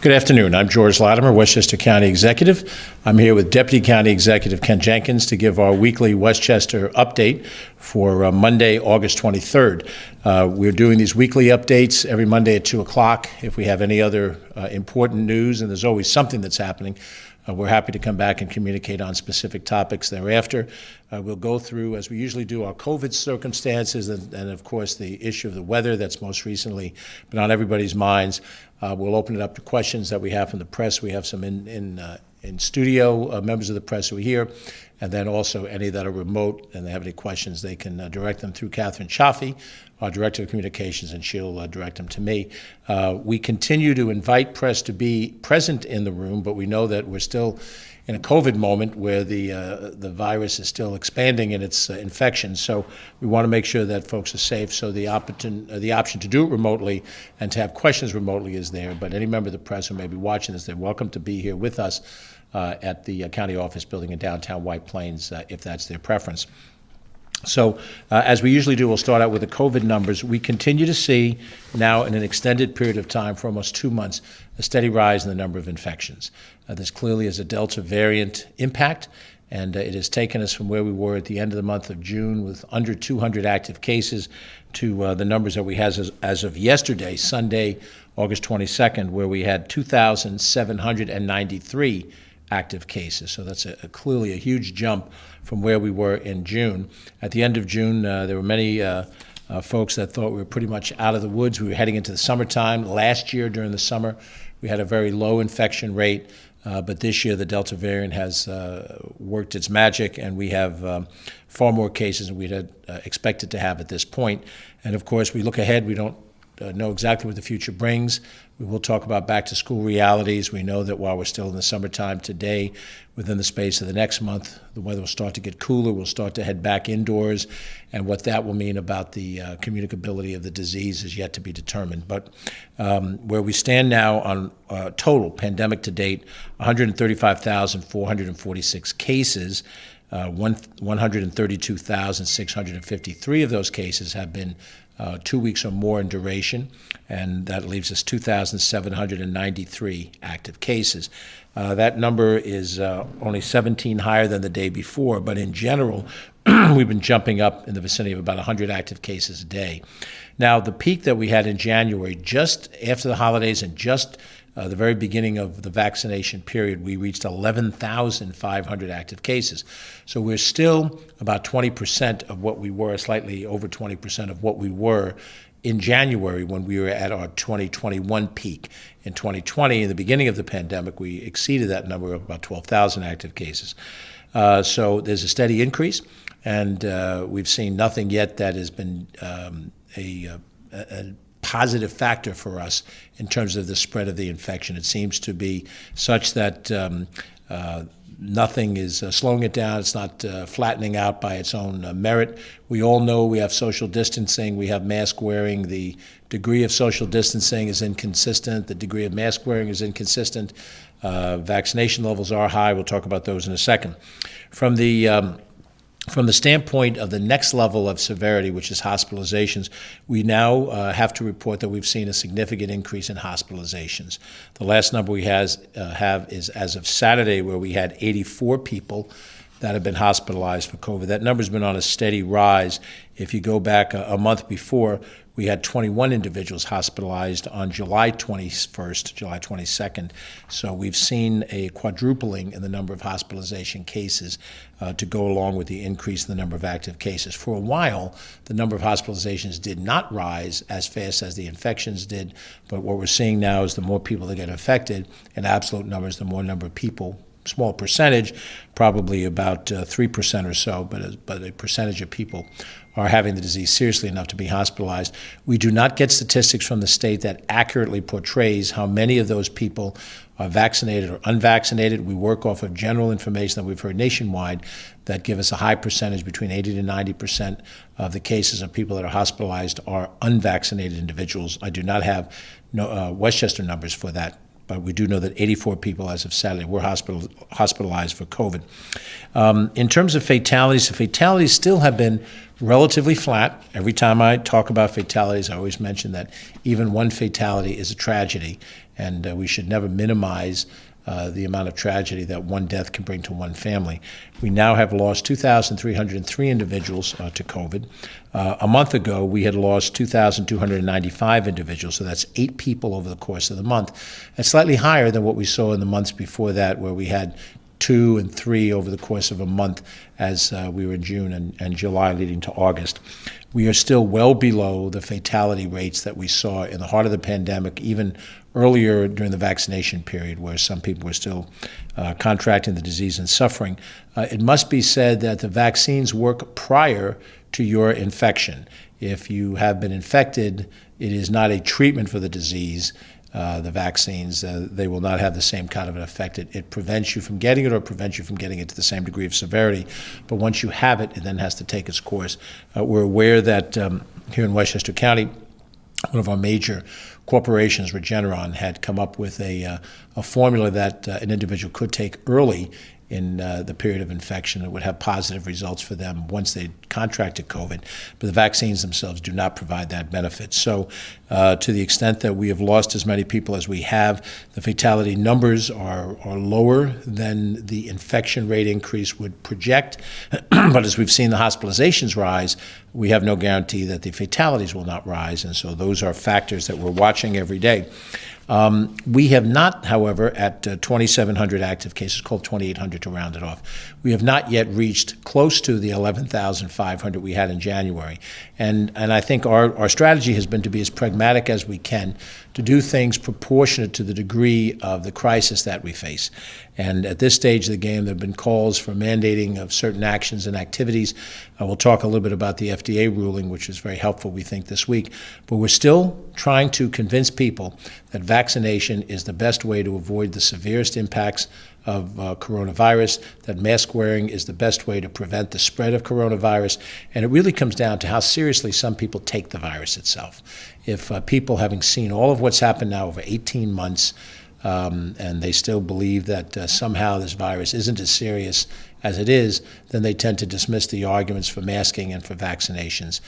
Good afternoon. I'm George Latimer, Westchester County Executive. I'm here with Deputy County Executive Ken Jenkins to give our weekly Westchester update for Monday, August 23rd. We're doing these weekly updates every Monday at 2 o'clock. If we have any other important news, and there's always something that's happening, we're happy to come back and communicate on specific topics thereafter. We'll go through, as we usually do, our COVID circumstances and of course, the issue of the weather that's most recently been on everybody's minds. We'll open it up to questions that we have from the press. We have some in studio members of the press who are here, and then also any that are remote and they have any questions, they can direct them through Catherine Chaffee, our Director of Communications, and she'll direct them to me. We continue to invite press to be present in the room, but we know that we're still in a COVID moment where the virus is still expanding in its infection. So we want to make sure that folks are safe. So the option to do it remotely and to have questions remotely is there. But any member of the press who may be watching this, they're welcome to be here with us at the county office building in downtown White Plains, if that's their preference. So as we usually do, we'll start out with the COVID numbers. We continue to see now in an extended period of time, for almost 2 months, a steady rise in the number of infections. This clearly is a Delta variant impact, and it has taken us from where we were at the end of the month of June with under 200 active cases to the numbers that we have as of yesterday, Sunday, August 22nd, where we had 2,793 active cases. So that's clearly a huge jump from where we were in June. At the end of June, there were many folks that thought we were pretty much out of the woods. We were heading into the summertime. Last year during the summer, we had a very low infection rate, but this year the Delta variant has worked its magic, and we have far more cases than we had expected to have at this point. And of course, we look ahead. We don't know exactly what the future brings. We will talk about back-to-school realities. We know that while we're still in the summertime today, within the space of the next month, the weather will start to get cooler. We'll start to head back indoors, and what that will mean about the communicability of the disease is yet to be determined. But where we stand now on total pandemic to date, 135,446 cases, 132,653 of those cases have been 2 weeks or more in duration, and that leaves us 2,793 active cases. That number is only 17 higher than the day before, but in general, we've been jumping up in the vicinity of about 100 active cases a day. Now, the peak that we had in January, just after the holidays and just the very beginning of the vaccination period, we reached 11,500 active cases. So we're still about 20% of what we were, slightly over 20% of what we were in January when we were at our 2021 peak. In 2020, in the beginning of the pandemic, we exceeded that number of about 12,000 active cases. So there's a steady increase, and we've seen nothing yet that has been a positive factor for us in terms of the spread of the infection. It seems to be such that nothing is slowing it down. It's not flattening out by its own merit. We all know we have social distancing. We have mask wearing. The degree of social distancing is inconsistent. The degree of mask wearing is inconsistent. Vaccination levels are high. We'll talk about those in a second. From the standpoint of the next level of severity, which is hospitalizations, we now have to report that we've seen a significant increase in hospitalizations. The last number we have is as of Saturday, where we had 84 people that have been hospitalized for COVID. That number's been on a steady rise. If you go back a month before, we had 21 individuals hospitalized on July 21st, July 22nd. So we've seen a quadrupling in the number of hospitalization cases to go along with the increase in the number of active cases. For a while, the number of hospitalizations did not rise as fast as the infections did, but what we're seeing now is the more people that get infected, in absolute numbers, the more number of people, small percentage, probably about 3% or so, but a percentage of people are having the disease seriously enough to be hospitalized. We do not get statistics from the state that accurately portrays how many of those people are vaccinated or unvaccinated. We work off of general information that we've heard nationwide that give us a high percentage, between 80 to 90% of the cases of people that are hospitalized are unvaccinated individuals. I do not have Westchester numbers for that, but we do know that 84 people as of Saturday were hospitalized for COVID. In terms of fatalities, the fatalities still have been relatively flat. Every time I talk about fatalities, I always mention that even one fatality is a tragedy, and we should never minimize the amount of tragedy that one death can bring to one family. We now have lost 2,303 individuals to COVID. A month ago, we had lost 2,295 individuals, so that's 8 people over the course of the month. That's slightly higher than what we saw in the months before that, where we had 2 and 3 over the course of a month as we were in June and July leading to August. We are still well below the fatality rates that we saw in the heart of the pandemic, even earlier during the vaccination period, where some people were still contracting the disease and suffering. It must be said that the vaccines work prior to your infection. If you have been infected, it is not a treatment for the disease. The vaccines, they will not have the same kind of an effect. It prevents you from getting it or prevents you from getting it to the same degree of severity. But once you have it, it then has to take its course. We're aware that here in Westchester County, one of our major corporations, Regeneron, had come up with a formula that an individual could take early in the period of infection. It would have positive results for them once they contracted COVID, but the vaccines themselves do not provide that benefit. So to the extent that we have lost as many people as we have, the fatality numbers are lower than the infection rate increase would project. But as we've seen the hospitalizations rise, we have no guarantee that the fatalities will not rise, and so those are factors that we're watching every day. We have not, however, at 2,700 active cases, called 2,800 to round it off, we have not yet reached close to the 11,500 we had in January. And I think our strategy has been to be as pragmatic as we can, to do things proportionate to the degree of the crisis that we face. And at this stage of the game, there have been calls for mandating of certain actions and activities. We'll talk a little bit about the Fda ruling, which is very helpful, we think, this week. But we're still trying to convince people that vaccination is the best way to avoid the severest impacts of coronavirus, that mask wearing is the best way to prevent the spread of coronavirus. And it really comes down to how seriously some people take the virus itself. If people, having seen all of what's happened now over 18 months, and they still believe that somehow this virus isn't as serious as it is, then they tend to dismiss the arguments for masking and for vaccinations.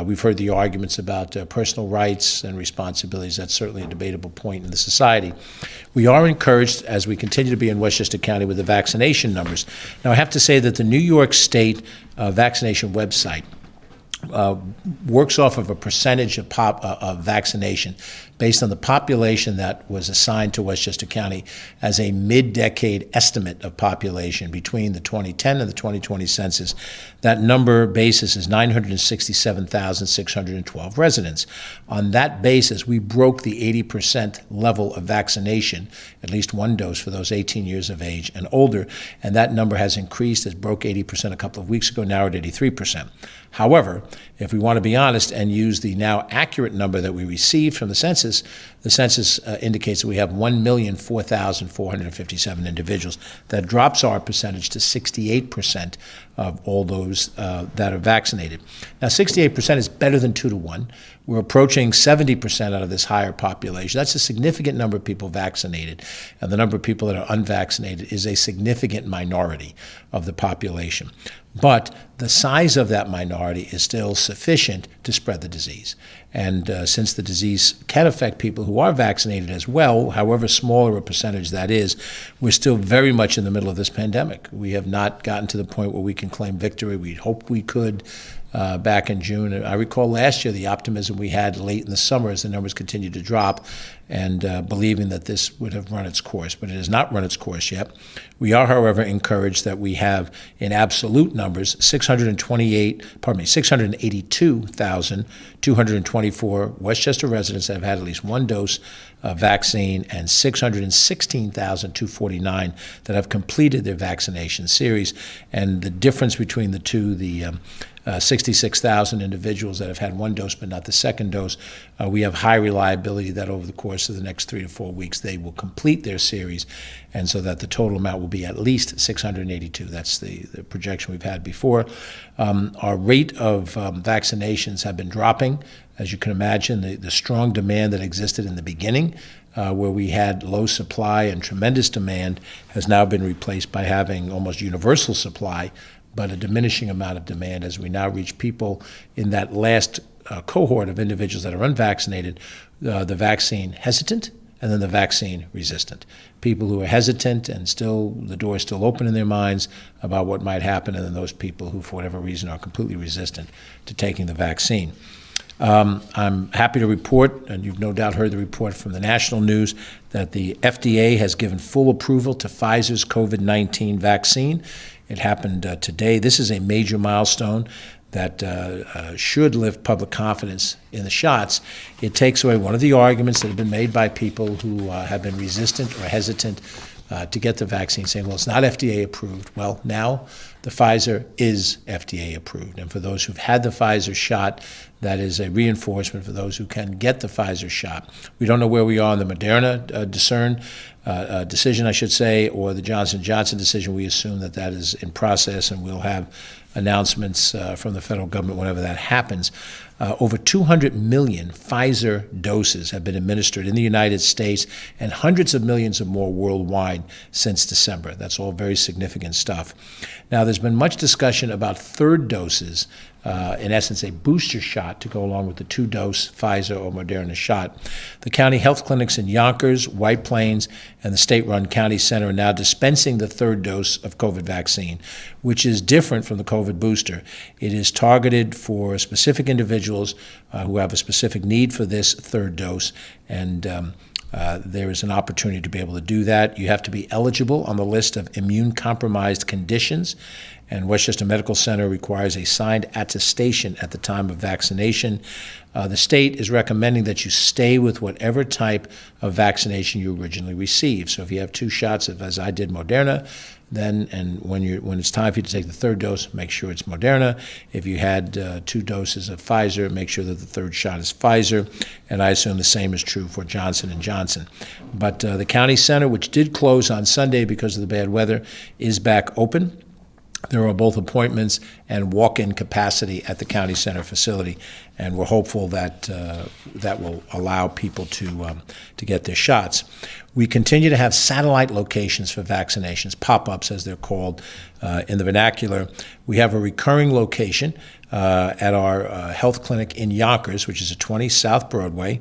We've heard the arguments about personal rights and responsibilities. That's certainly a debatable point in the society. We are encouraged, as we continue to be in Westchester County, with the vaccination numbers. Now, I have to say that the New York State vaccination website works off of a percentage of vaccination based on the population that was assigned to Westchester County as a mid-decade estimate of population between the 2010 and the 2020 census. That number basis is 967,612 residents. On that basis, we broke the 80% level of vaccination, at least one dose for those 18 years of age and older, and that number has increased. It broke 80% a couple of weeks ago, now at 83%. However, if we want to be honest and use the now accurate number that we received from the census indicates that we have 1,004,457 individuals. That drops our percentage to 68% of all those that are vaccinated. Now, 68% is better than 2 to 1. We're approaching 70% out of this higher population. That's a significant number of people vaccinated, and the number of people that are unvaccinated is a significant minority of the population. But the size of that minority is still sufficient to spread the disease. And since the disease can affect people who are vaccinated as well, however smaller a percentage that is, we're still very much in the middle of this pandemic. We have not gotten to the point where we can claim victory. We hoped we could back in June. I recall last year the optimism we had late in the summer as the numbers continued to drop, and believing that this would have run its course, but it has not run its course yet. We are, however, encouraged that we have, in absolute numbers, 682,224 Westchester residents that have had at least one dose of vaccine, and 616,249 that have completed their vaccination series. And the difference between the two, the 66,000 individuals that have had one dose but not the second dose. We have high reliability that over the course of the next 3 to 4 weeks they will complete their series, and so that the total amount will be at least 682. That's the projection we've had before. Our rate of vaccinations have been dropping. As you can imagine, the strong demand that existed in the beginning, where we had low supply and tremendous demand, has now been replaced by having almost universal supply, but a diminishing amount of demand as we now reach people in that last cohort of individuals that are unvaccinated, the vaccine hesitant, and then the vaccine resistant. People who are hesitant and still, the door is still open in their minds about what might happen, and then those people who, for whatever reason, are completely resistant to taking the vaccine. I'm happy to report, and you've no doubt heard the report from the national news, that the FDA has given full approval to Pfizer's COVID-19 vaccine. It happened today. This is a major milestone that should lift public confidence in the shots. It takes away one of the arguments that have been made by people who have been resistant or hesitant to get the vaccine, saying, well, it's not FDA approved. Well, now the Pfizer is FDA approved. And for those who've had the Pfizer shot, that is a reinforcement for those who can get the Pfizer shot. We don't know where we are on the Moderna decision, I should say, or the Johnson & Johnson decision. We assume that that is in process, and we'll have announcements from the federal government whenever that happens. Over 200 million Pfizer doses have been administered in the United States and hundreds of millions of more worldwide since December. That's all very significant stuff. Now, there's been much discussion about third doses, in essence, a booster shot to go along with the 2-dose Pfizer or Moderna shot. The county health clinics in Yonkers, White Plains, and the state-run county center are now dispensing the third dose of COVID vaccine, which is different from the COVID booster. It is targeted for specific individuals who have a specific need for this third dose, and there is an opportunity to be able to do that. You have to be eligible on the list of immune-compromised conditions, and Westchester Medical Center requires a signed attestation at the time of vaccination. The state is recommending that you stay with whatever type of vaccination you originally received. So if you have 2 shots of, as I did, Moderna, then, and when it's time for you to take the third dose, make sure it's Moderna. If you had 2 doses of Pfizer, make sure that the third shot is Pfizer. And I assume the same is true for Johnson & Johnson. But the county center, which did close on Sunday because of the bad weather, is back open. There are both appointments and walk-in capacity at the county center facility, and we're hopeful that that will allow people to get their shots. We continue to have satellite locations for vaccinations, pop-ups as they're called in the vernacular. We have a recurring location at our health clinic in Yonkers, which is at 20 South Broadway,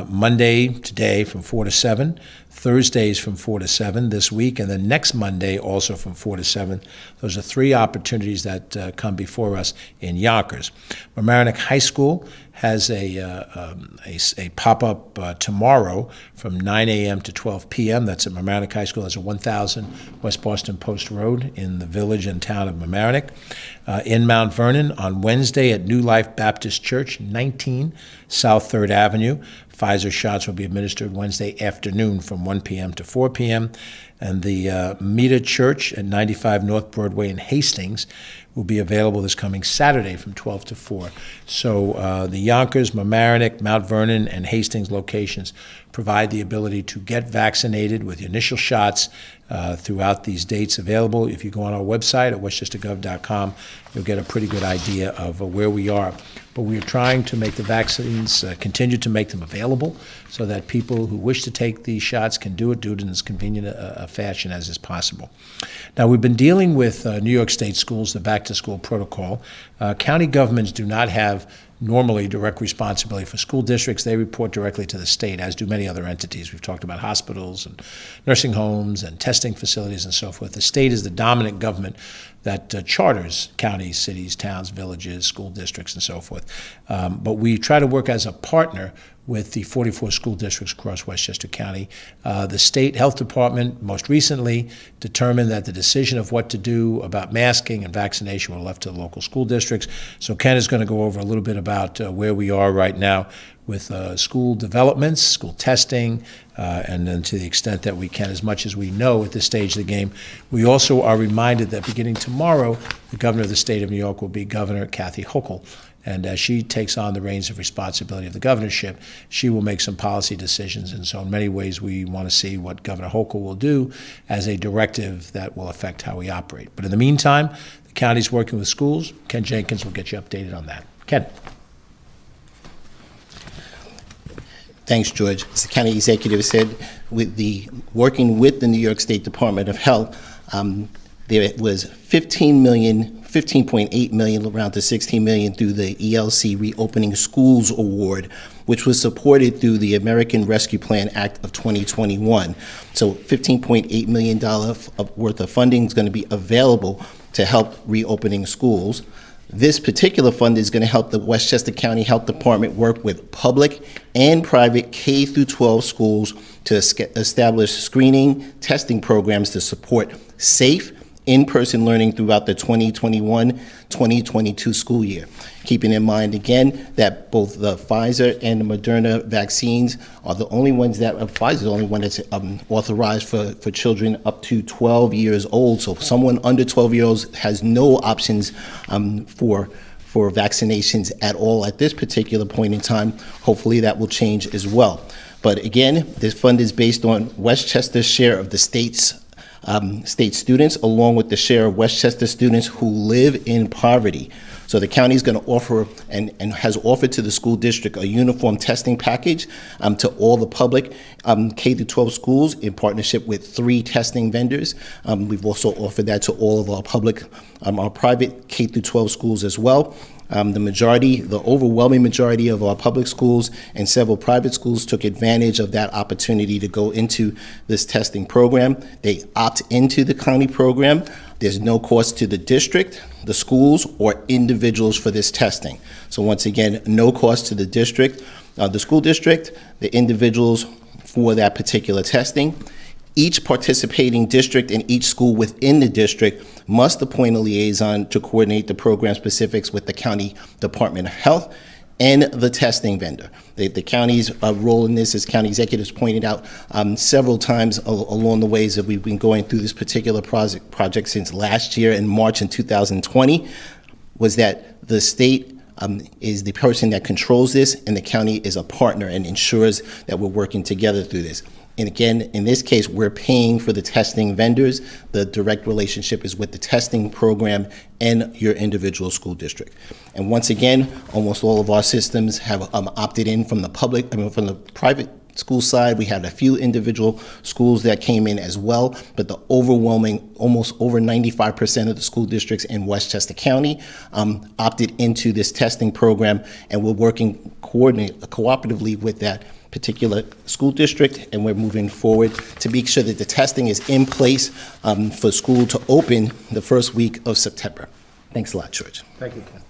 Monday today from 4 to 7, Thursdays from 4 to 7 this week, and then next Monday also from 4 to 7. Those are 3 opportunities that come before us in Yonkers. Mamaroneck High School has a pop-up tomorrow from 9 a.m. to 12 p.m. That's at Mamaroneck High School. That's at 1000 West Boston Post Road in the village and town of Mamaroneck. In Mount Vernon on Wednesday at New Life Baptist Church, 19 South 3rd Avenue. Pfizer shots will be administered Wednesday afternoon from 1 p.m. to 4 p.m. And the Meta Church at 95 North Broadway in Hastings will be available this coming Saturday from 12 to 4. So the Yonkers, Mamaroneck, Mount Vernon, and Hastings locations provide the ability to get vaccinated with the initial shots throughout these dates available. If you go on our website at westchestergov.com, you'll get a pretty good idea of where we are. But we are trying to make the vaccines, continue to make them available so that people who wish to take these shots can do it in as convenient a fashion as is possible. Now, we've been dealing with New York State schools, the back-to-school protocol. County governments do not have normally direct responsibility for school districts. They report directly to the state, as do many other entities. We've talked about hospitals and nursing homes and testing facilities and so forth. The state is the dominant government that charters counties, cities, towns, villages, school districts, and so forth. But we try to work as a partner with the 44 school districts across Westchester County. The state health department most recently determined that the decision of what to do about masking and vaccination were left to the local school districts. So Ken is going to go over a little bit about where we are right now with school developments, school testing, and then to the extent that we can, as much as we know at this stage of the game. We also are reminded that beginning tomorrow, the governor of the state of New York will be Governor Kathy Hochul. And as she takes on the reins of responsibility of the governorship, she will make some policy decisions. And so in many ways, we want to see what Governor Hochul will do as a directive that will affect how we operate. But in the meantime, the county's working with schools. Ken Jenkins will get you updated on that. Ken. Thanks, George. As the county executive said, working with the New York State Department of Health, there was $15.8 million, around to $16 million through the ELC Reopening Schools Award, which was supported through the American Rescue Plan Act of 2021. So $15.8 million worth of funding is going to be available to help reopening schools. This particular fund is going to help the Westchester County Health Department work with public and private K through 12 schools to establish screening, testing programs to support safe in-person learning throughout the 2021-2022 school year. Keeping in mind, again, that both the Pfizer and the Moderna vaccines are the only ones that, Pfizer is the only one that's authorized for children up to 12 years old. So someone under 12 years old has no options for vaccinations at all at this particular point in time. Hopefully that will change as well. But again, this fund is based on Westchester's share of the state's state students, along with the share of Westchester students who live in poverty. So the county is going to offer and has offered to the school district a uniform testing package to all the public K-12 schools in partnership with 3 testing vendors. We've also offered that to all of our public, our private K-12 schools as well. The overwhelming majority of our public schools and several private schools took advantage of that opportunity to go into this testing program. They opt into the county program. There's no cost to the district, the schools, or individuals for this testing. So once again, no cost to the district, the school district, the individuals for that particular testing. Each participating district and each school within the district must appoint a liaison to coordinate the program specifics with the county Department of Health and the testing vendor. The county's role in this, as county executives pointed out several times along the ways that we've been going through this particular project since last year in March in 2020, was that the state is the person that controls this, and the county is a partner and ensures that we're working together through this. And again, in this case, we're paying for the testing vendors. The direct relationship is with the testing program and your individual school district. And once again, almost all of our systems have opted in from the from the private school side. We had a few individual schools that came in as well, but the overwhelming, almost over 95% of the school districts in Westchester County opted into this testing program, and we're working cooperatively with that particular school district, and we're moving forward to make sure that the testing is in place for school to open the first week of September. Thanks a lot, George. Thank you, Ken.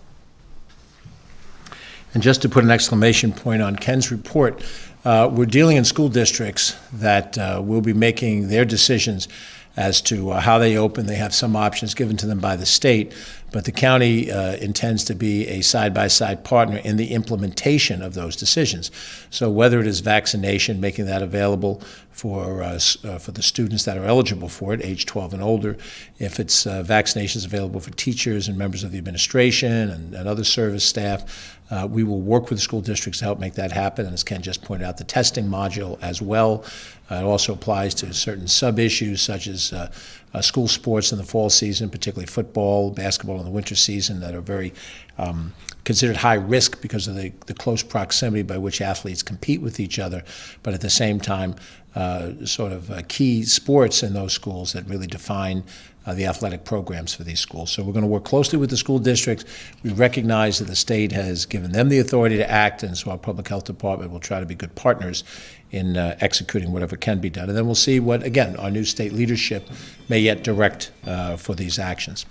And just to put an exclamation point on Ken's report, we're dealing in school districts that will be making their decisions as to how they open. They have some options given to them by the state, but the county intends to be a side-by-side partner in the implementation of those decisions. So whether it is vaccination, making that available for the students that are eligible for it, age 12 and older, if it's vaccinations available for teachers and members of the administration and other service staff, we will work with the school districts to help make that happen. And as Ken just pointed out, the testing module as well. It also applies to certain sub-issues such as school sports in the fall season, particularly football, basketball in the winter season, that are very considered high risk because of the close proximity by which athletes compete with each other, but at the same time, key sports in those schools that really define the athletic programs for these schools. So we're going to work closely with the school districts. We recognize that the state has given them the authority to act, and so our public health department will try to be good partners in executing whatever can be done. And then we'll see what, again, our new state leadership may yet direct for these actions.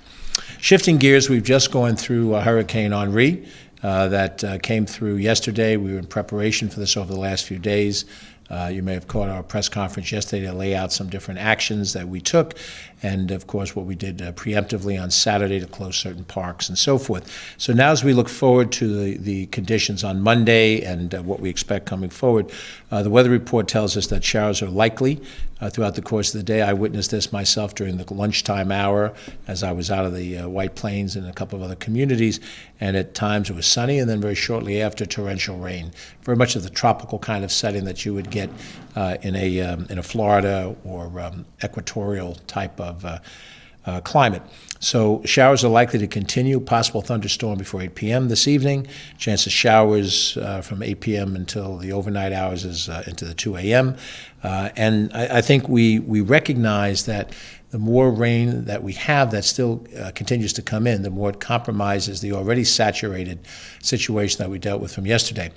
Shifting gears, we've just gone through Hurricane Henri that came through yesterday. We were in preparation for this over the last few days. You may have caught our press conference yesterday to lay out some different actions that we took, and of course what we did preemptively on Saturday to close certain parks and so forth. So now as we look forward to the conditions on Monday and what we expect coming forward, the weather report tells us that showers are likely throughout the course of the day. I witnessed this myself during the lunchtime hour as I was out of the White Plains and a couple of other communities, and at times it was sunny, and then very shortly after, torrential rain. Very much of the tropical kind of setting that you would get in a Florida or equatorial type of climate. So showers are likely to continue. Possible thunderstorm before 8 p.m. this evening. Chance of showers from 8 p.m. until the overnight hours is into the 2 a.m. And I think we recognize that the more rain that we have that still continues to come in, the more it compromises the already saturated situation that we dealt with from yesterday.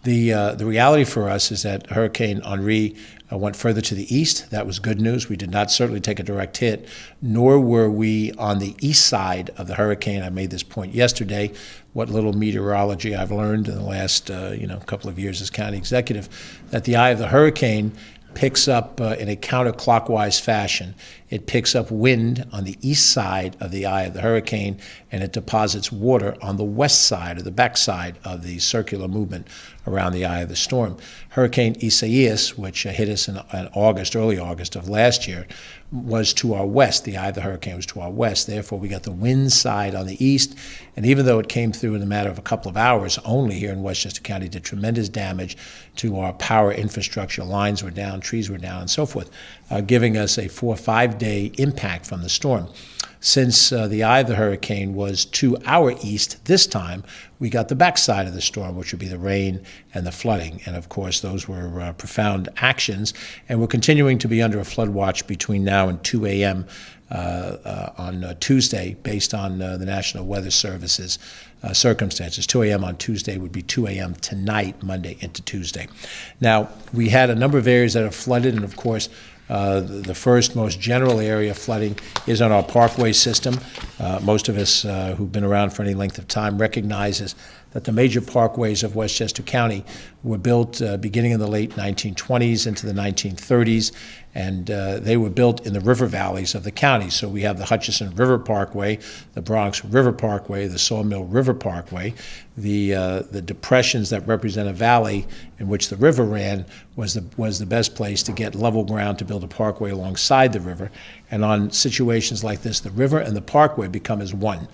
The reality for us is that Hurricane Henri went further to the east. That was good news. We did not certainly take a direct hit, nor were we on the east side of the hurricane. I made this point yesterday. What little meteorology I've learned in the last couple of years as county executive, that the eye of the hurricane picks up in a counterclockwise fashion. It picks up wind on the east side of the eye of the hurricane, and it deposits water on the west side or the backside of the circular movement around the eye of the storm. Hurricane Isaias, which hit us in August, early August of last year, was to our west. The eye of the hurricane was to our west. Therefore, we got the wind side on the east, and even though it came through in a matter of a couple of hours only here in Westchester County, did tremendous damage to our power infrastructure. Lines were down, trees were down, and so forth, giving us a 4 or 5 day impact from the storm. Since the eye of the hurricane was to our east this time, we got the backside of the storm, which would be the rain and the flooding. And of course, those were profound actions. And we're continuing to be under a flood watch between now and 2 a.m. On Tuesday, based on the National Weather Service's circumstances. 2 a.m. on Tuesday would be 2 a.m. tonight, Monday into Tuesday. Now, we had a number of areas that are flooded, and of course, the first most general area of flooding is on our Parkway system. Most of us who've been around for any length of time recognizes that the major parkways of Westchester County were built beginning in the late 1920s into the 1930s, and they were built in the river valleys of the county. So we have the Hutchinson River Parkway, the Bronx River Parkway, the Sawmill River Parkway. The depressions that represent a valley in which the river ran was the best place to get level ground to build a parkway alongside the river. And on situations like this, the river and the parkway become as one.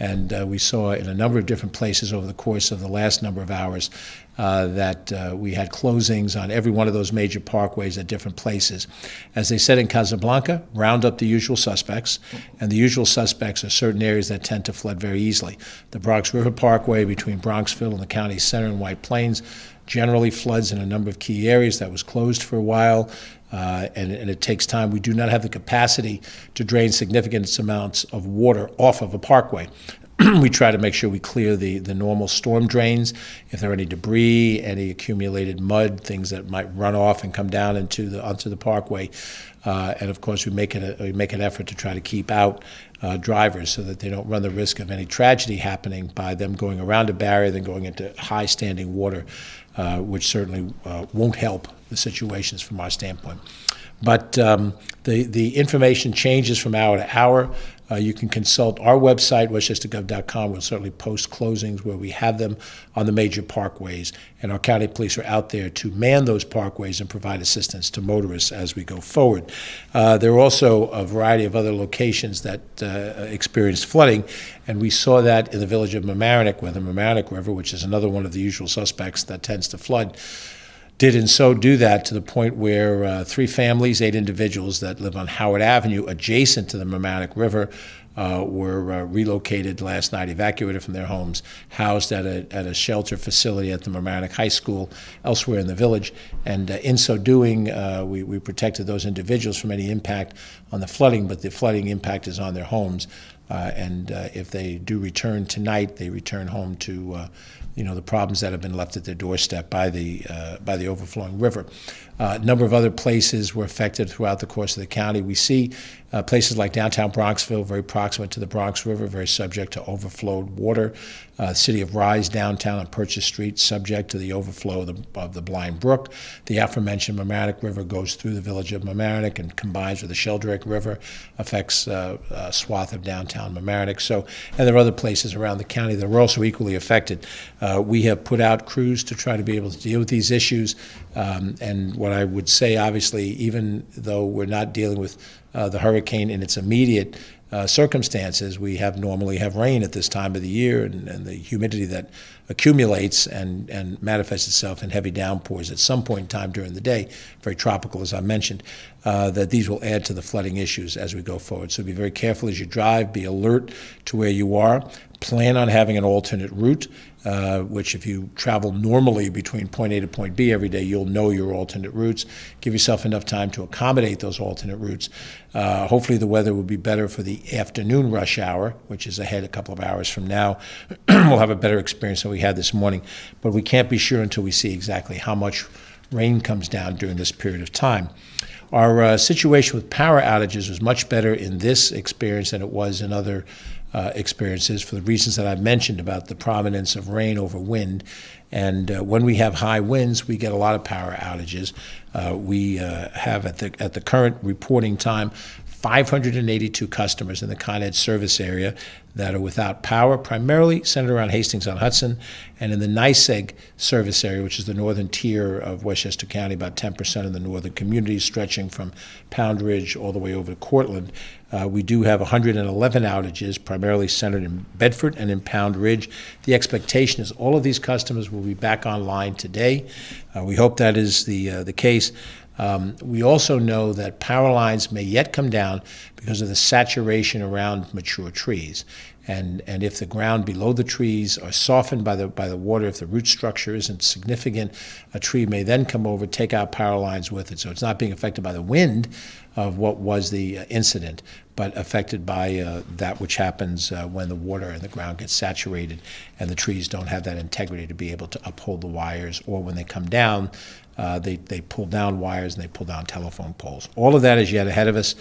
And we saw in a number of different places over the course of the last number of hours that we had closings on every one of those major parkways at different places. As they said in Casablanca, round up the usual suspects, and the usual suspects are certain areas that tend to flood very easily. The Bronx River Parkway between Bronxville and the county center and White Plains generally floods in a number of key areas. That was closed for a while. And it takes time. We do not have the capacity to drain significant amounts of water off of a parkway. We try to make sure we clear the normal storm drains. If there are any debris, any accumulated mud, things that might run off and come down onto the parkway. And of course, we make an effort to try to keep out drivers so that they don't run the risk of any tragedy happening by them going around a barrier, then going into high standing water, which certainly won't help the situations from our standpoint. But the information changes from hour to hour. You can consult our website, westchestergov.com. We'll certainly post closings where we have them on the major parkways, and our county police are out there to man those parkways and provide assistance to motorists as we go forward. There are also a variety of other locations that experienced flooding, and we saw that in the village of Mamaroneck, where the Mamaroneck River, which is another one of the usual suspects that tends to flood, did and so do that to the point where 3 families, 8 individuals that live on Howard Avenue adjacent to the Mamaroneck River were relocated last night, evacuated from their homes, housed at a shelter facility at the Mamaroneck High School, elsewhere in the village. And in so doing, we protected those individuals from any impact on the flooding, but the flooding impact is on their homes. And if they do return tonight, they return home to the problems that have been left at their doorstep by the overflowing river. A number of other places were affected throughout the course of the county. We see places like downtown Bronxville, very proximate to the Bronx River, very subject to overflowed water. City of Rise downtown on Purchase Street, subject to the overflow of the Blind Brook. The aforementioned Mamaroneck River goes through the village of Mamaroneck and combines with the Sheldrake River, affects a swath of downtown Mamaroneck. And there are other places around the county that are also equally affected. We have put out crews to try to be able to deal with these issues. And what I would say, obviously, even though we're not dealing with the hurricane in its immediate circumstances, we normally have rain at this time of the year, and the humidity that accumulates and manifests itself in heavy downpours at some point in time during the day, very tropical as I mentioned, that these will add to the flooding issues as we go forward. So be very careful as you drive, be alert to where you are, plan on having an alternate route, which if you travel normally between point A to point B every day, you'll know your alternate routes. Give yourself enough time to accommodate those alternate routes. Hopefully the weather will be better for the afternoon rush hour, which is ahead a couple of hours from now. We'll have a better experience than we had this morning, but we can't be sure until we see exactly how much rain comes down during this period of time. Our situation with power outages was much better in this experience than it was in other experiences for the reasons that I've mentioned about the prominence of rain over wind. And when we have high winds, we get a lot of power outages. We have at the current reporting time 582 customers in the Con Ed service area that are without power, primarily centered around Hastings-on-Hudson, and in the NYSEG service area, which is the northern tier of Westchester County, about 10% of the northern communities, stretching from Pound Ridge all the way over to Cortland. We do have 111 outages, primarily centered in Bedford and in Pound Ridge. The expectation is all of these customers will be back online today. We hope that is the case. We also know that power lines may yet come down because of the saturation around mature trees. And if the ground below the trees are softened by the water, if the root structure isn't significant, a tree may then come over, take out power lines with it. So it's not being affected by the wind of what was the incident, but affected by that which happens when the water in the ground gets saturated and the trees don't have that integrity to be able to uphold the wires, or when they come down, they pull down wires and they pull down telephone poles. All of that is yet ahead of us.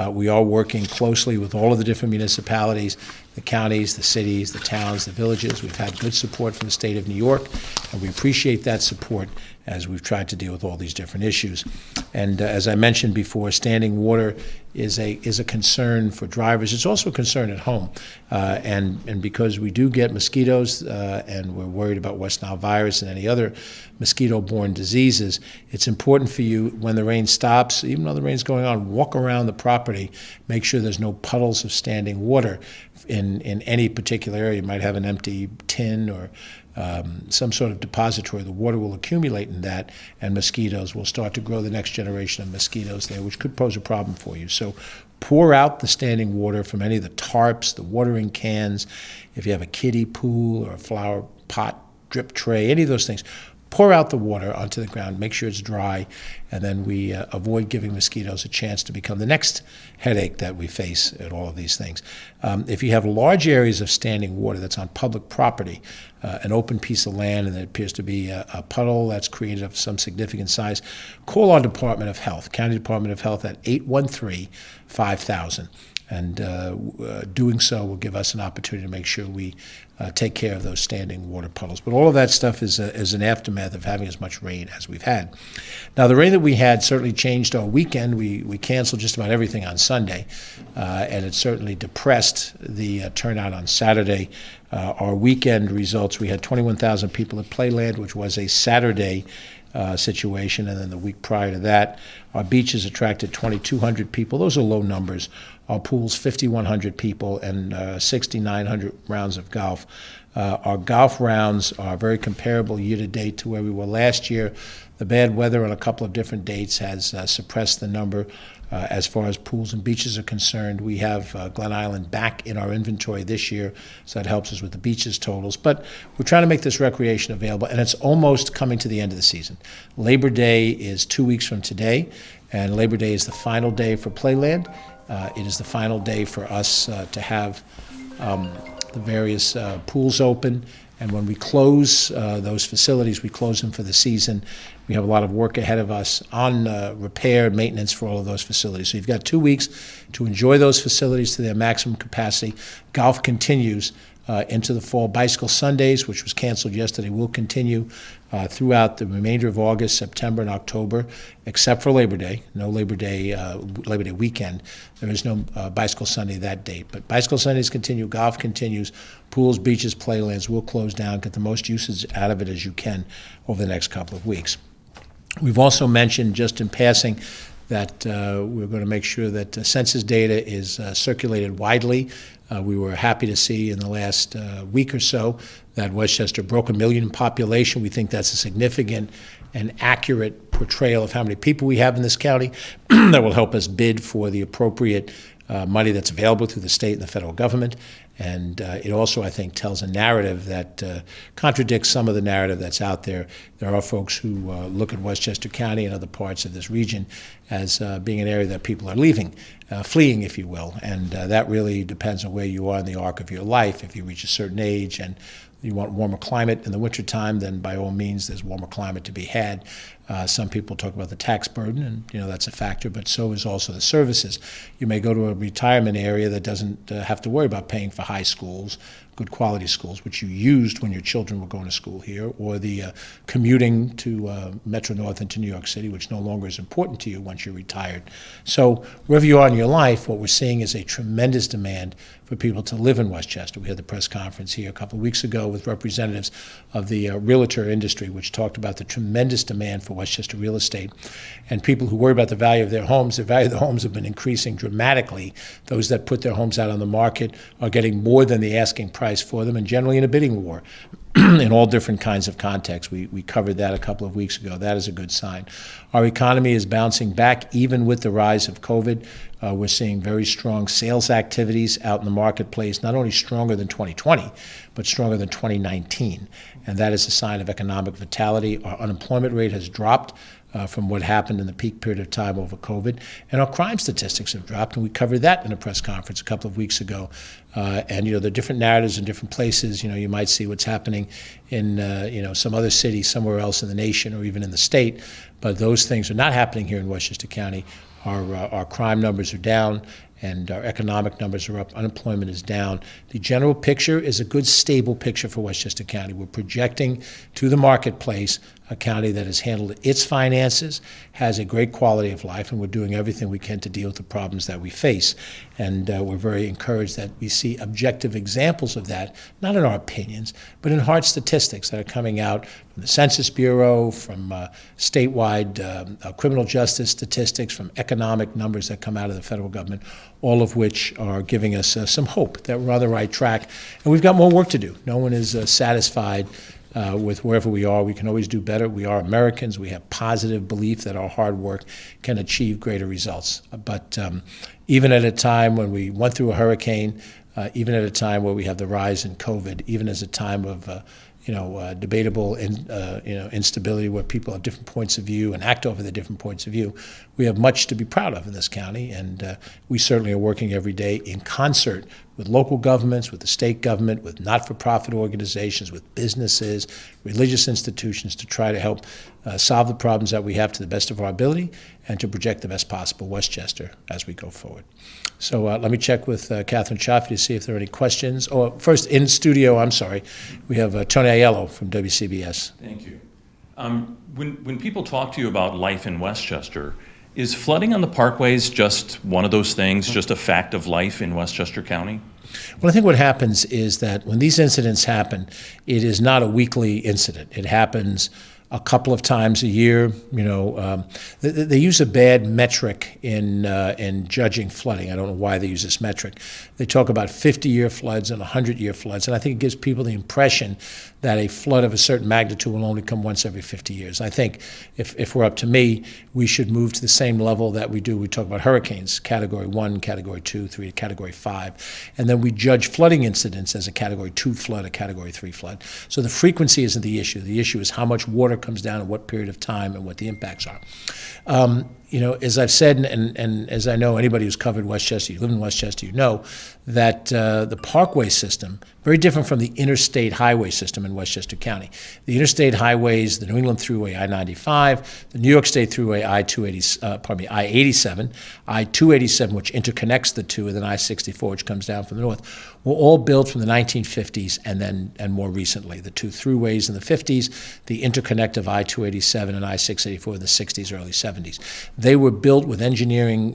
We are working closely with all of the different municipalities, the counties, the cities, the towns, the villages. We've had good support from the state of New York, and we appreciate that support as we've tried to deal with all these different issues. And as I mentioned before, standing water is a concern for drivers. It's also a concern at home. And because we do get mosquitoes and we're worried about West Nile virus and any other mosquito-borne diseases, it's important for you when the rain stops, even though the rain's going on, walk around the property, make sure there's no puddles of standing water in any particular area. You might have an empty tin or some sort of depository. The water will accumulate in that, and mosquitoes will start to grow the next generation of mosquitoes there, which could pose a problem for you. So pour out the standing water from any of the tarps, the watering cans. If you have a kiddie pool or a flower pot drip tray, any of those things, pour out the water onto the ground, make sure it's dry, and then we avoid giving mosquitoes a chance to become the next headache that we face at all of these things. If you have large areas of standing water that's on public property, an open piece of land, and there appears to be a puddle that's created of some significant size, call our Department of Health, County Department of Health, at 813-5000. And doing so will give us an opportunity to make sure we take care of those standing water puddles. But all of that stuff is an aftermath of having as much rain as we've had. Now, the rain that we had certainly changed our weekend. We canceled just about everything on Sunday, and it certainly depressed the turnout on Saturday. Our weekend results, we had 21,000 people at Playland, which was a Saturday situation, and then the week prior to that, our beaches attracted 2,200 people. Those are low numbers. Our pools, 5,100 people, and 6,900 rounds of golf. Our golf rounds are very comparable year-to-date to where we were last year. The bad weather on a couple of different dates has suppressed the number. As far as pools and beaches are concerned, we have Glen Island back in our inventory this year, so that helps us with the beaches totals. But we're trying to make this recreation available, and it's almost coming to the end of the season. Labor Day is 2 weeks from today, and Labor Day is the final day for Playland. It is the final day for us to have the various pools open. And when we close those facilities, we close them for the season. We have a lot of work ahead of us on repair and maintenance for all of those facilities. So you've got 2 weeks to enjoy those facilities to their maximum capacity. Golf continues into the fall. Bicycle Sundays, which was canceled yesterday, will continue throughout the remainder of August, September, and October, except for Labor Day. No Labor Day weekend. There is no Bicycle Sunday that date. But Bicycle Sundays continue, golf continues, pools, beaches, playlands will close down. Get the most usage out of it as you can over the next couple of weeks. We've also mentioned, just in passing, that we're going to make sure that census data is circulated widely. We were happy to see in the last week or so that Westchester broke 1 million in population. We think that's a significant and accurate portrayal of how many people we have in this county that will help us bid for the appropriate money that's available through the state and the federal government. And it also, I think, tells a narrative that contradicts some of the narrative that's out there. There are folks who look at Westchester County and other parts of this region as being an area that people are leaving, fleeing, if you will. And that really depends on where you are in the arc of your life. If you reach a certain age and you want warmer climate in the wintertime, then by all means there's warmer climate to be had. Some people talk about the tax burden, and that's a factor, but so is also the services. You may go to a retirement area that doesn't have to worry about paying for high schools, good quality schools, which you used when your children were going to school here, or the commuting to Metro North and to New York City, which no longer is important to you once you're retired. So wherever you are in your life, what we're seeing is a tremendous demand for people to live in Westchester. We had the press conference here a couple of weeks ago with representatives of the realtor industry, which talked about the tremendous demand for Westchester real estate. And people who worry about the value of their homes, the value of the homes have been increasing dramatically. Those that put their homes out on the market are getting more than the asking price for them, and generally in a bidding war in all different kinds of contexts. We covered that a couple of weeks ago. That is a good sign. Our economy is bouncing back even with the rise of COVID. We're seeing very strong sales activities out in the marketplace, not only stronger than 2020, but stronger than 2019. And that is a sign of economic vitality. Our unemployment rate has dropped from what happened in the peak period of time over COVID. And our crime statistics have dropped, and we covered that in a press conference a couple of weeks ago. And there are different narratives in different places. You might see what's happening in some other city somewhere else in the nation or even in the state, but those things are not happening here in Westchester County. Our crime numbers are down, and our economic numbers are up. Unemployment is down. The general picture is a good, stable picture for Westchester County. We're projecting to the marketplace a county that has handled its finances, has a great quality of life, and we're doing everything we can to deal with the problems that we face. And we're very encouraged that we see objective examples of that, not in our opinions, but in hard statistics that are coming out from the Census Bureau, from statewide criminal justice statistics, from economic numbers that come out of the federal government, all of which are giving us some hope that we're on the right track. And we've got more work to do. No one is satisfied with wherever we are. We can always do better. We are Americans. We have positive belief that our hard work can achieve greater results. But even at a time when we went through a hurricane, even at a time where we have the rise in COVID, even as a time of debatable instability where people have different points of view and act over the different points of view, we have much to be proud of in this county, and we certainly are working every day in concert with local governments, with the state government, with not-for-profit organizations, with businesses, religious institutions to try to help solve the problems that we have to the best of our ability and to project the best possible Westchester as we go forward. So let me check with Catherine Chaffee to see if there are any questions. Oh, first, in studio, we have Tony Aiello from WCBS. Thank you. When people talk to you about life in Westchester, is flooding on the Parkways just one of those things, just a fact of life in Westchester County? Well, I think what happens is that when these incidents happen, it is not a weekly incident. It happens a couple of times a year. They use a bad metric in judging flooding. I don't know why they use this metric. They talk about 50-year floods and 100-year floods, and I think it gives people the impression that a flood of a certain magnitude will only come once every 50 years. I think if we're up to me, we should move to the same level that we do. We talk about hurricanes, Category 1, Category 2, 3, Category 5, and then we judge flooding incidents as a Category 2 flood, a Category 3 flood. So the frequency isn't the issue. The issue is how much water comes down in what period of time and what the impacts are. As I've said, and as I know anybody who's covered Westchester, you live in Westchester, you know that the Parkway system, very different from the interstate highway system in Westchester County. The interstate highways, the New England Thruway I-95, the New York State Thruway I-87, I-287, which interconnects the two, and then I-64, which comes down from the north, were all built from the 1950s and more recently. The two thruways in the 50s, the interconnect of I-287 and I-684 in the 60s, early 70s. They were built with engineering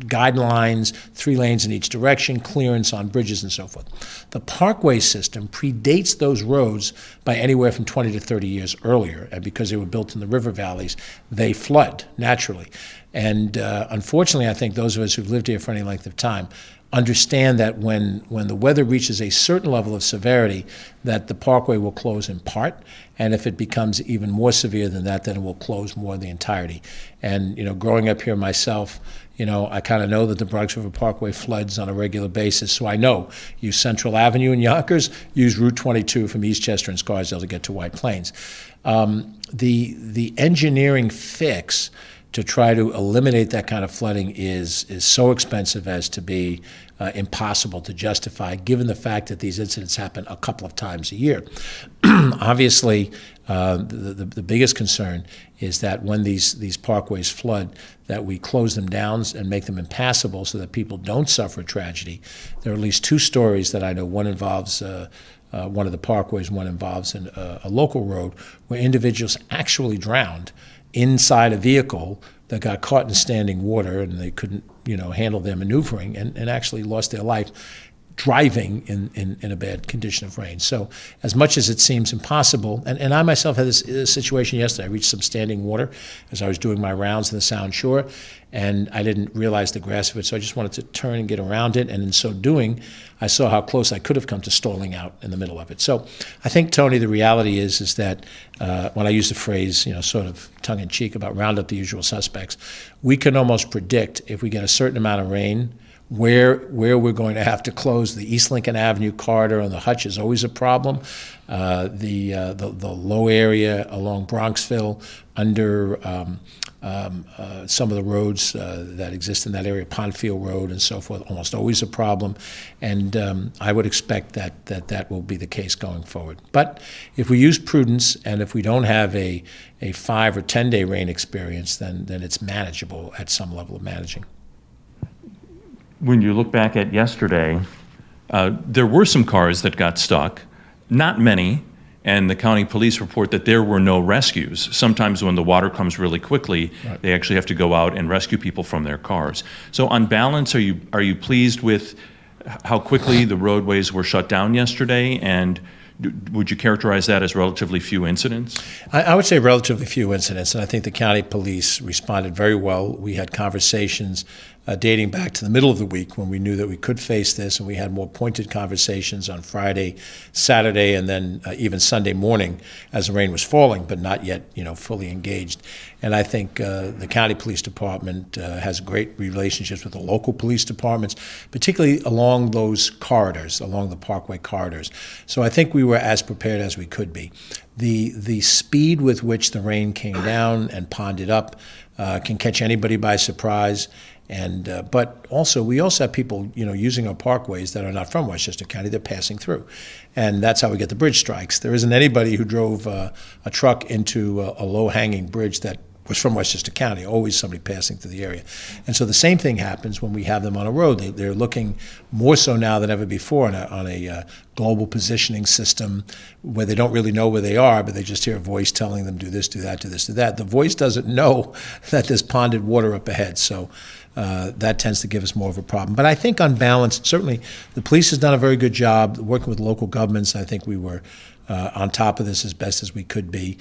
guidelines, 3 lanes in each direction, clearance on bridges and so forth. The Parkway system predates those roads by anywhere from 20 to 30 years earlier, and because they were built in the river valleys, they flood naturally. And unfortunately, I think those of us who've lived here for any length of time understand that when the weather reaches a certain level of severity, that the Parkway will close in part, and if it becomes even more severe than that, then it will close more the entirety. And growing up here myself, I kind of know that the Bronx River Parkway floods on a regular basis, so I know use Central Avenue in Yonkers, use Route 22 from Eastchester and Scarsdale to get to White Plains. The engineering fix to try to eliminate that kind of flooding is so expensive as to be impossible to justify, given the fact that these incidents happen a couple of times a year. Obviously, the biggest concern is that when these parkways flood, that we close them down and make them impassable so that people don't suffer tragedy. There are at least 2 stories that I know. One involves one of the parkways, one involves a local road where individuals actually drowned inside a vehicle that got caught in standing water, and they couldn't, handle their maneuvering, and actually lost their life driving in a bad condition of rain. So as much as it seems impossible, and I myself had this situation yesterday. I reached some standing water as I was doing my rounds in the Sound Shore, and I didn't realize the grass of it, so I just wanted to turn and get around it, and in so doing, I saw how close I could have come to stalling out in the middle of it. So I think, Tony, the reality is that when I use the phrase, sort of tongue-in-cheek about round up the usual suspects, we can almost predict if we get a certain amount of rain where we're going to have to close. The East Lincoln Avenue corridor and the Hutch is always a problem. The low area along Bronxville under some of the roads that exist in that area, Pondfield Road and so forth, almost always a problem. And I would expect that will be the case going forward. But if we use prudence and if we don't have a 5 or 10 day rain experience, then it's manageable at some level of managing. When you look back at yesterday, there were some cars that got stuck, not many, and the county police report that there were no rescues. Sometimes when the water comes really quickly, right, they actually have to go out and rescue people from their cars. So on balance, are you pleased with how quickly the roadways were shut down yesterday, and would you characterize that as relatively few incidents? I would say relatively few incidents, and I think the county police responded very well. We had conversations dating back to the middle of the week when we knew that we could face this, and we had more pointed conversations on Friday, Saturday, and then even Sunday morning as the rain was falling, but not yet, fully engaged. And I think the county police department has great relationships with the local police departments, particularly along those corridors, along the Parkway corridors. So I think we were as prepared as we could be. The speed with which the rain came down and ponded up can catch anybody by surprise. And but also, we also have people, using our parkways that are not from Westchester County. They're passing through, and that's how we get the bridge strikes. There isn't anybody who drove a truck into a low-hanging bridge that was from Westchester County. Always somebody passing through the area, and so the same thing happens when we have them on a road. They're looking more so now than ever before on a global positioning system where they don't really know where they are, but they just hear a voice telling them do this, do that, do this, do that. The voice doesn't know that there's ponded water up ahead, so that tends to give us more of a problem. But I think on balance, certainly the police has done a very good job working with local governments. I think we were on top of this as best as we could be.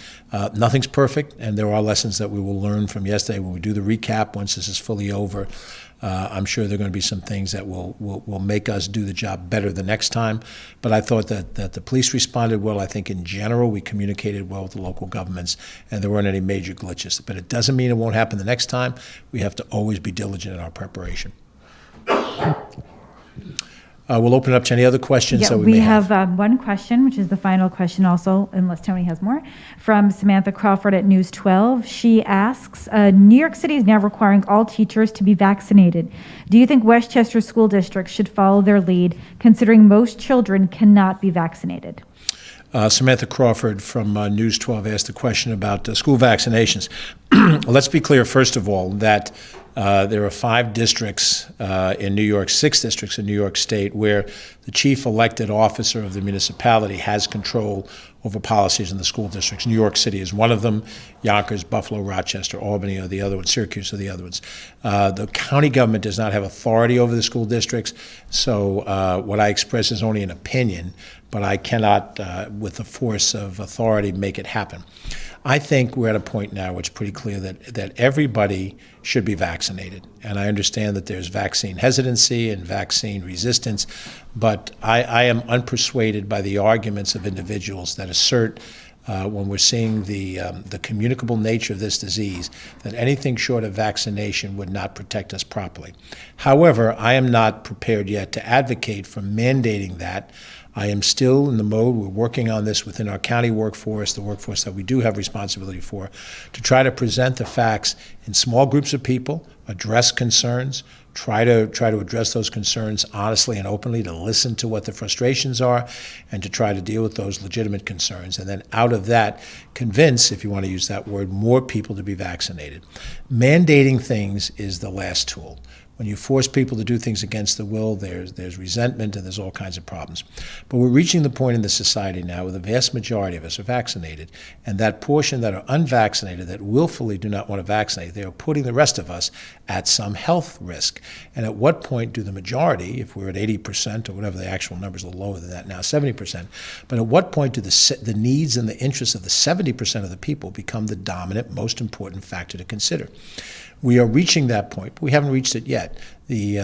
Nothing's perfect, and there are lessons that we will learn from yesterday when we do the recap once this is fully over. I'm sure there are going to be some things that will make us do the job better the next time. But I thought that the police responded well. I think in general we communicated well with the local governments, and there weren't any major glitches. But it doesn't mean it won't happen the next time. We have to always be diligent in our preparation. We'll open it up to any other questions that we may have. We have one question, which is the final question also, unless Tony has more, from Samantha Crawford at News 12. She asks, New York City is now requiring all teachers to be vaccinated. Do you think Westchester school districts should follow their lead, considering most children cannot be vaccinated? Samantha Crawford from News 12 asked a question about school vaccinations. Let's be clear, first of all, that there are 5 districts in New York, 6 districts in New York State, where the chief elected officer of the municipality has control over policies in the school districts. New York City is one of them. Yonkers, Buffalo, Rochester, Albany are the other ones. Syracuse are the other ones. The county government does not have authority over the school districts, so what I express is only an opinion, but I cannot, with the force of authority, make it happen. I think we're at a point now where it's pretty clear that everybody should be vaccinated. And I understand that there's vaccine hesitancy and vaccine resistance, but I am unpersuaded by the arguments of individuals that assert, when we're seeing the communicable nature of this disease, that anything short of vaccination would not protect us properly. However, I am not prepared yet to advocate for mandating that. I am still in the mode, we're working on this within our county workforce, the workforce that we do have responsibility for, to try to present the facts in small groups of people, address concerns, try to address those concerns honestly and openly, to listen to what the frustrations are, and to try to deal with those legitimate concerns. And then out of that, convince, if you want to use that word, more people to be vaccinated. Mandating things is the last tool. When you force people to do things against the will, there's resentment and there's all kinds of problems. But we're reaching the point in the society now where the vast majority of us are vaccinated, and that portion that are unvaccinated, that willfully do not want to vaccinate, they are putting the rest of us at some health risk. And at what point do the majority, if we're at 80% or whatever, the actual number's a little lower than that now, 70%, but at what point do the needs and the interests of the 70% of the people become the dominant, most important factor to consider? We are reaching that point, but we haven't reached it yet. The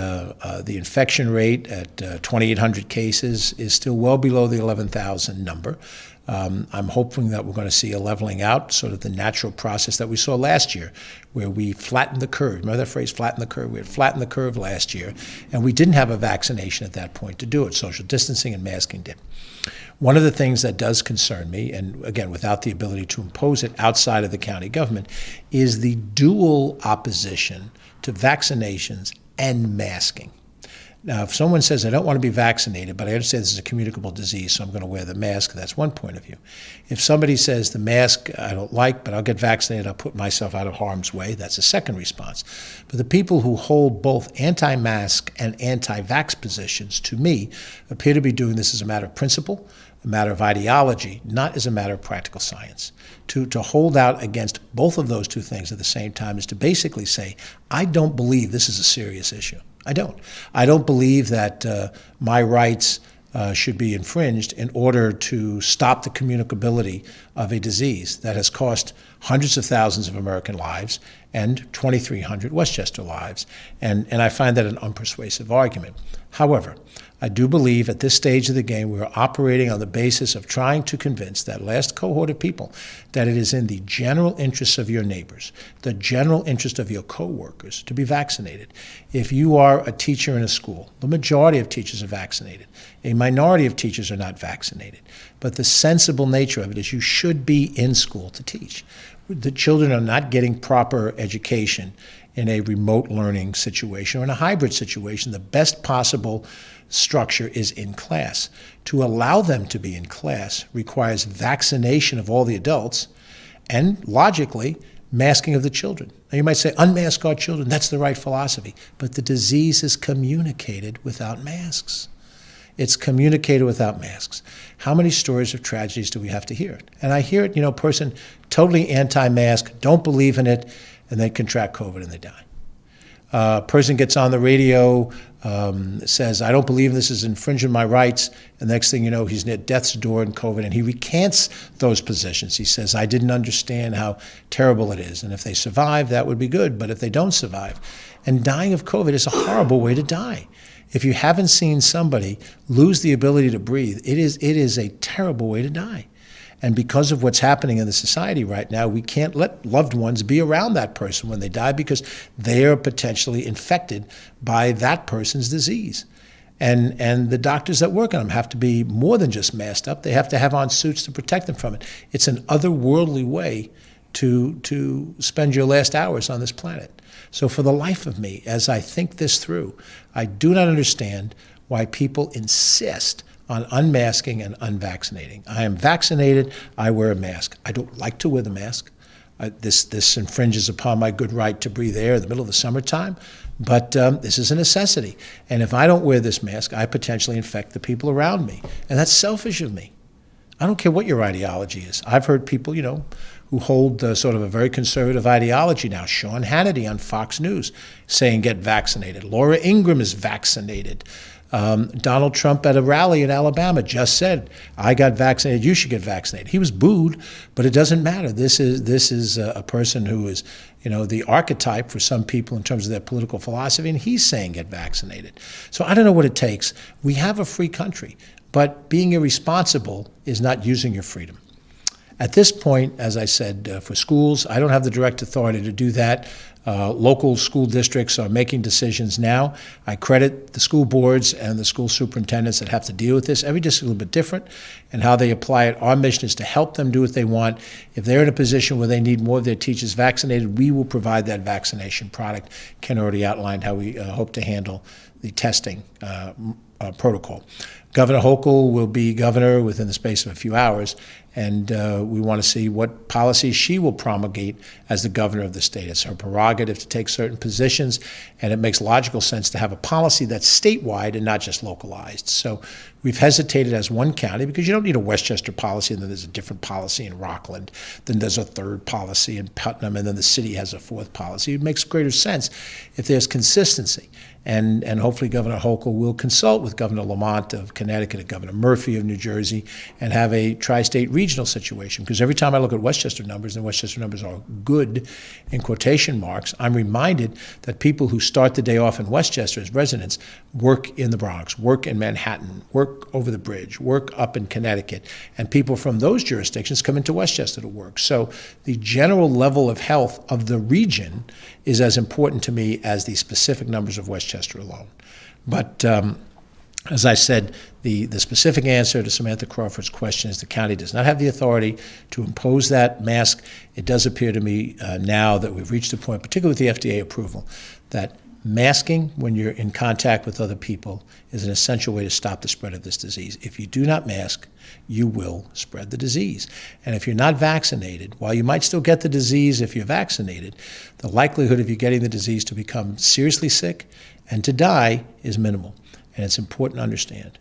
infection rate at 2,800 cases is still well below the 11,000 number. I'm hoping that we're going to see a leveling out, sort of the natural process that we saw last year, where we flattened the curve. Remember that phrase, flatten the curve? We had flattened the curve last year, and we didn't have a vaccination at that point to do it. Social distancing and masking did. One of the things that does concern me, and again, without the ability to impose it outside of the county government, is the dual opposition to vaccinations and masking. Now, if someone says, I don't want to be vaccinated, but I understand this is a communicable disease, so I'm going to wear the mask, that's one point of view. If somebody says the mask I don't like, but I'll get vaccinated, I'll put myself out of harm's way, that's a second response. But the people who hold both anti-mask and anti-vax positions, to me, appear to be doing this as a matter of principle, a matter of ideology, not as a matter of practical science. To hold out against both of those two things at the same time is to basically say, I don't believe this is a serious issue. I don't. I don't believe that my rights should be infringed in order to stop the communicability of a disease that has cost hundreds of thousands of American lives and 2,300 Westchester lives. And I find that an unpersuasive argument. However, I do believe at this stage of the game we are operating on the basis of trying to convince that last cohort of people that it is in the general interests of your neighbors, the general interest of your coworkers to be vaccinated. If you are a teacher in a school, the majority of teachers are vaccinated. A minority of teachers are not vaccinated. But the sensible nature of it is you should be in school to teach. The children are not getting proper education in a remote learning situation or in a hybrid situation. The best possible structure is in class. To allow them to be in class requires vaccination of all the adults and, logically, masking of the children. Now you might say, unmask our children, that's the right philosophy. But the disease is communicated without masks. It's communicated without masks. How many stories of tragedies do we have to hear? And I hear it, person totally anti-mask, don't believe in it, and then contract COVID and they die. A person gets on the radio says, I don't believe this is infringing my rights. And the next thing you know, he's near death's door in COVID, and he recants those positions. He says, I didn't understand how terrible it is. And if they survive, that would be good. But if they don't survive, and dying of COVID is a horrible way to die. If you haven't seen somebody lose the ability to breathe, it is a terrible way to die. And because of what's happening in the society right now, we can't let loved ones be around that person when they die because they are potentially infected by that person's disease. And the doctors that work on them have to be more than just masked up. They have to have on suits to protect them from it. It's an otherworldly way to spend your last hours on this planet. So for the life of me, as I think this through, I do not understand why people insist on unmasking and unvaccinating. I am vaccinated, I wear a mask. I don't like to wear the mask. This infringes upon my good right to breathe air in the middle of the summertime, but this is a necessity. And if I don't wear this mask, I potentially infect the people around me. And that's selfish of me. I don't care what your ideology is. I've heard people, who hold sort of a very conservative ideology now. Sean Hannity on Fox News saying get vaccinated. Laura Ingraham is vaccinated. Donald Trump at a rally in Alabama just said, I got vaccinated, you should get vaccinated. He was booed, but it doesn't matter. This is a person who is, the archetype for some people in terms of their political philosophy, and he's saying get vaccinated. So I don't know what it takes. We have a free country, but being irresponsible is not using your freedom. At this point, as I said, for schools, I don't have the direct authority to do that. Local school districts are making decisions now. I credit the school boards and the school superintendents that have to deal with this. Every district is a little bit different and how they apply it. Our mission is to help them do what they want. If they're in a position where they need more of their teachers vaccinated, we will provide that vaccination product. Ken already outlined how we hope to handle the testing protocol. Governor Hochul will be governor within the space of a few hours, and we want to see what policies she will promulgate as the governor of the state. It's her prerogative to take certain positions, and it makes logical sense to have a policy that's statewide and not just localized. So we've hesitated as one county because you don't need a Westchester policy and then there's a different policy in Rockland, then there's a third policy in Putnam, and then the city has a fourth policy. It makes greater sense if there's consistency. And hopefully Governor Hochul will consult with Governor Lamont of Connecticut and Governor Murphy of New Jersey and have a tri-state regional situation. Because every time I look at Westchester numbers, and Westchester numbers are good in quotation marks, I'm reminded that people who start the day off in Westchester as residents work in the Bronx, work in Manhattan, work over the bridge, work up in Connecticut, and people from those jurisdictions come into Westchester to work. So the general level of health of the region is as important to me as the specific numbers of Westchester alone. But as I said, the specific answer to Samantha Crawford's question is the county does not have the authority to impose that mask. It does appear to me now that we've reached a point, particularly with the FDA approval, that masking when you're in contact with other people is an essential way to stop the spread of this disease. If you do not mask, you will spread the disease. And if you're not vaccinated, while you might still get the disease if you're vaccinated, the likelihood of you getting the disease to become seriously sick and to die is minimal. And it's important to understand,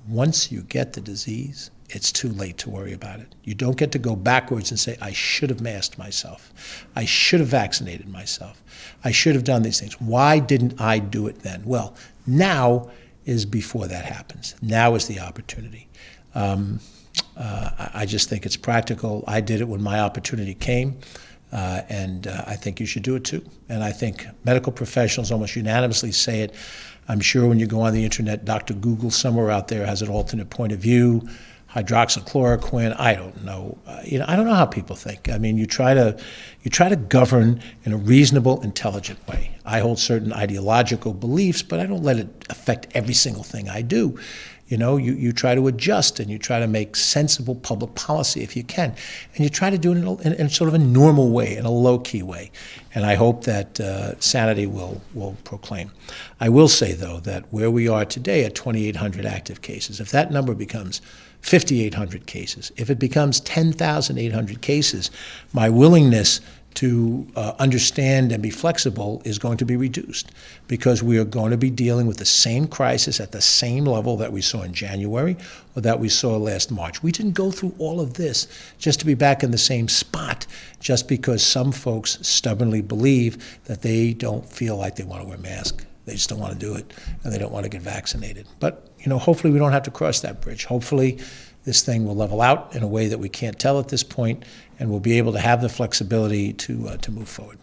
once you get the disease, it's too late to worry about it. You don't get to go backwards and say, I should have masked myself. I should have vaccinated myself. I should have done these things. Why didn't I do it then? Well, now is before that happens. Now is the opportunity. I just think it's practical. I did it when my opportunity came, and I think you should do it too. And I think medical professionals almost unanimously say it. I'm sure when you go on the internet, Dr. Google somewhere out there has an alternate point of view. Hydroxychloroquine, I don't know. I don't know how people think. I mean, you try to govern in a reasonable, intelligent way. I hold certain ideological beliefs, but I don't let it affect every single thing I do. You try to adjust and you try to make sensible public policy if you can. And you try to do it in sort of a normal way, in a low-key way. And I hope that sanity will proclaim. I will say, though, that where we are today at 2,800 active cases, if that number becomes 5,800 cases, if it becomes 10,800 cases, my willingness to understand and be flexible is going to be reduced because we are going to be dealing with the same crisis at the same level that we saw in January or that we saw last March. We didn't go through all of this just to be back in the same spot just because some folks stubbornly believe that they don't feel like they want to wear masks. They just don't want to do it, and they don't want to get vaccinated. But, hopefully we don't have to cross that bridge. Hopefully this thing will level out in a way that we can't tell at this point, and we'll be able to have the flexibility to move forward.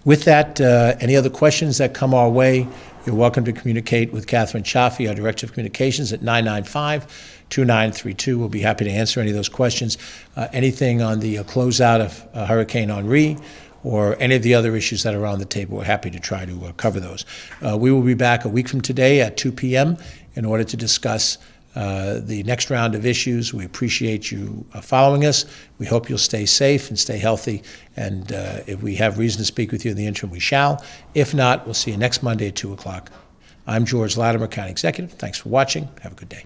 With that, any other questions that come our way, you're welcome to communicate with Catherine Chaffee, our Director of Communications, at 995-2932. We'll be happy to answer any of those questions. Anything on the closeout of Hurricane Henri or any of the other issues that are on the table, we're happy to try to cover those. We will be back a week from today at 2 p.m. in order to discuss the next round of issues. We appreciate you following us. We hope you'll stay safe and stay healthy. And if we have reason to speak with you in the interim, we shall. If not, we'll see you next Monday at 2 o'clock. I'm George Latimer, County Executive. Thanks for watching. Have a good day.